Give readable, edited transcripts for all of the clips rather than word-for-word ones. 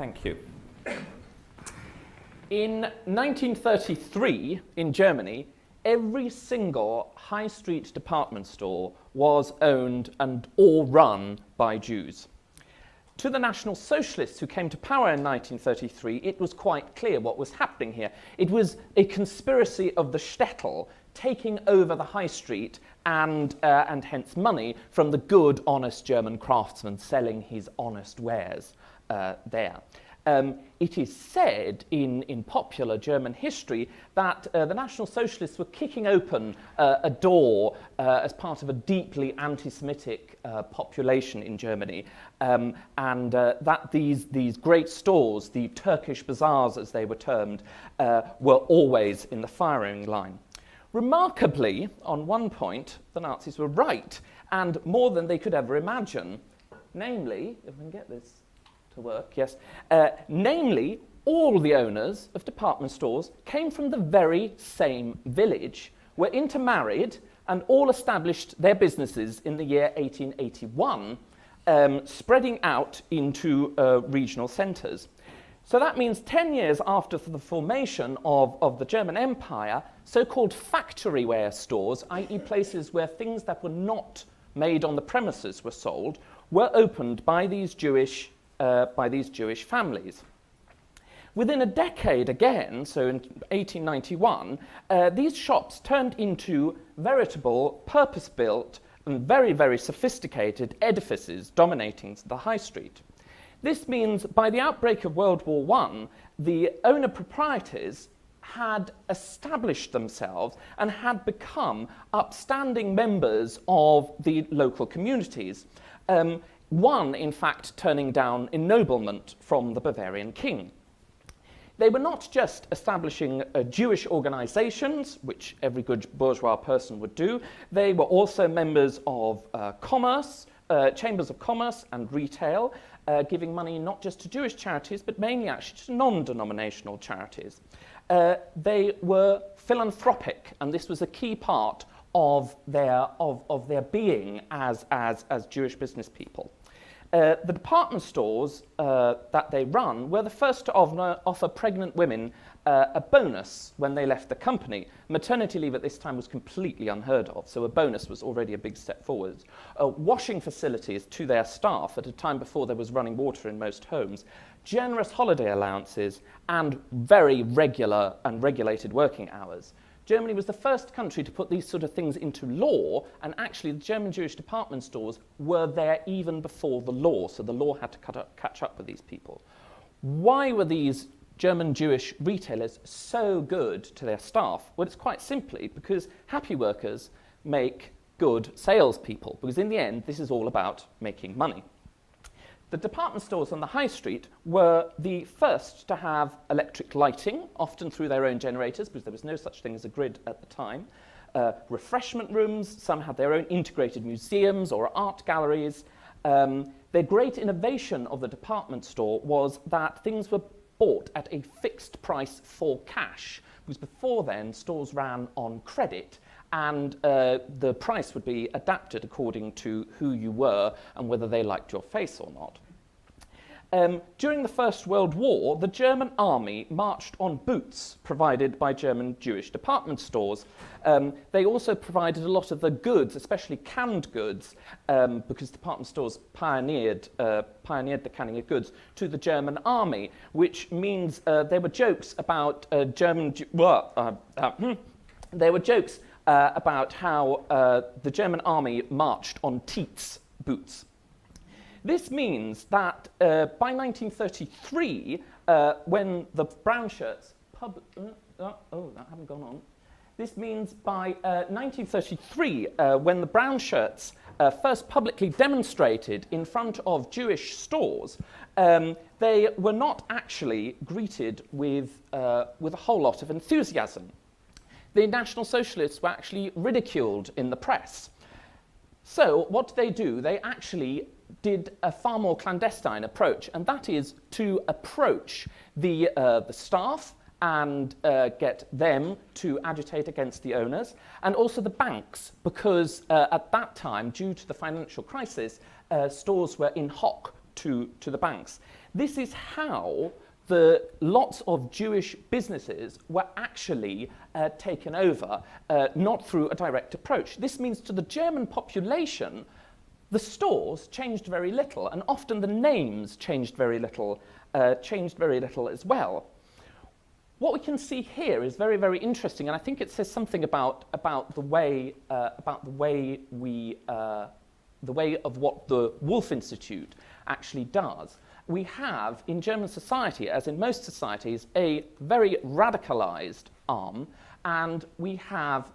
Thank you. In 1933, in Germany, every single high street department store was owned and all run by Jews. To the National Socialists who came to power in 1933, it was quite clear what was happening here. It was a conspiracy of the shtetl taking over the high street and hence money from the good, honest German craftsman selling his honest wares there. It is said in popular German history that the National Socialists were kicking open a door as part of a deeply anti-Semitic population in Germany, and that these great stores, the Turkish bazaars as they were termed, were always in the firing line. Remarkably, on one point, the Nazis were right, and more than they could ever imagine. Namely, if we can get this to work, yes. Namely, all the owners of department stores came from the very same village, were intermarried, and all established their businesses in the year 1881, spreading out into regional centres. So that means 10 years after the formation of the German Empire, so-called factory ware stores, i.e. places where things that were not made on the premises were sold, were opened by these Jewish families. Within a decade again, so in 1891, these shops turned into veritable, purpose-built and very, very sophisticated edifices dominating the high street. This means by the outbreak of World War I, the owner-proprietors had established themselves and had become upstanding members of the local communities. One, in fact, turning down ennoblement from the Bavarian king. They were not just establishing Jewish organizations, which every good bourgeois person would do, they were also members of commerce, chambers of commerce and retail, giving money not just to Jewish charities, but mainly actually to non-denominational charities. They were philanthropic, and this was a key part of their being as Jewish business people. The department stores that they run were the first to offer pregnant women a bonus when they left the company. Maternity leave at this time was completely unheard of, so a bonus was already a big step forward. Washing facilities to their staff at a time before there was running water in most homes, generous holiday allowances, and very regular and regulated working hours. Germany was the first country to put these sort of things into law, and actually the German Jewish department stores were there even before the law, so the law had to catch up with these people. Why were these German Jewish retailers so good to their staff? Well, it's quite simply because happy workers make good salespeople, because in the end, this is all about making money. The department stores on the high street were the first to have electric lighting, often through their own generators, because there was no such thing as a grid at the time. Refreshment rooms, some had their own integrated museums or art galleries. The great innovation of the department store was that things were bought at a fixed price for cash, because before then stores ran on credit, and the price would be adapted according to who you were and whether they liked your face or not. During the First World War, the German army marched on boots provided by German Jewish department stores. They also provided a lot of the goods, especially canned goods, because department stores pioneered the canning of goods to the German army, which means there were jokes about there were jokes about how the German army marched on Tietz boots. This means that by 1933, when the brown shirts This means by 1933, when the brown shirts first publicly demonstrated in front of Jewish stores, they were not actually greeted with a whole lot of enthusiasm. The National Socialists were actually ridiculed in the press. So what did they do? They actually did a far more clandestine approach, and that is to approach the staff and get them to agitate against the owners, and also the banks, because at that time, due to the financial crisis, stores were in hock to the banks. This is how the lots of Jewish businesses were actually taken over, not through a direct approach. This means to the German population, the stores changed very little, and often the names changed very little as well. What we can see here is very, very interesting, and I think it says something about the way of what the Woolf Institute actually does. We have in German society, as in most societies, a very radicalized arm, and we have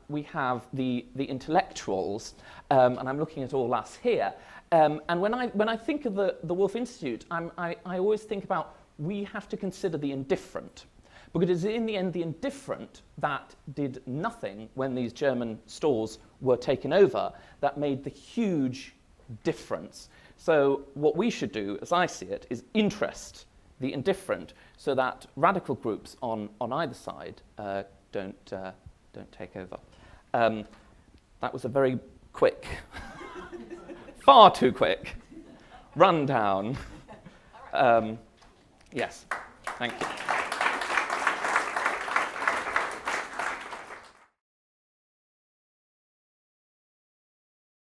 the intellectuals, and I'm looking at all us here. And when I think of the Woolf Institute, I always think about we have to consider the indifferent. Because in the end, the indifferent that did nothing when these German stores were taken over, that made the huge difference. So what we should do, as I see it, is interest the indifferent so that radical groups on either side don't take over. That was a very quick, far too quick rundown. Yes, thank you.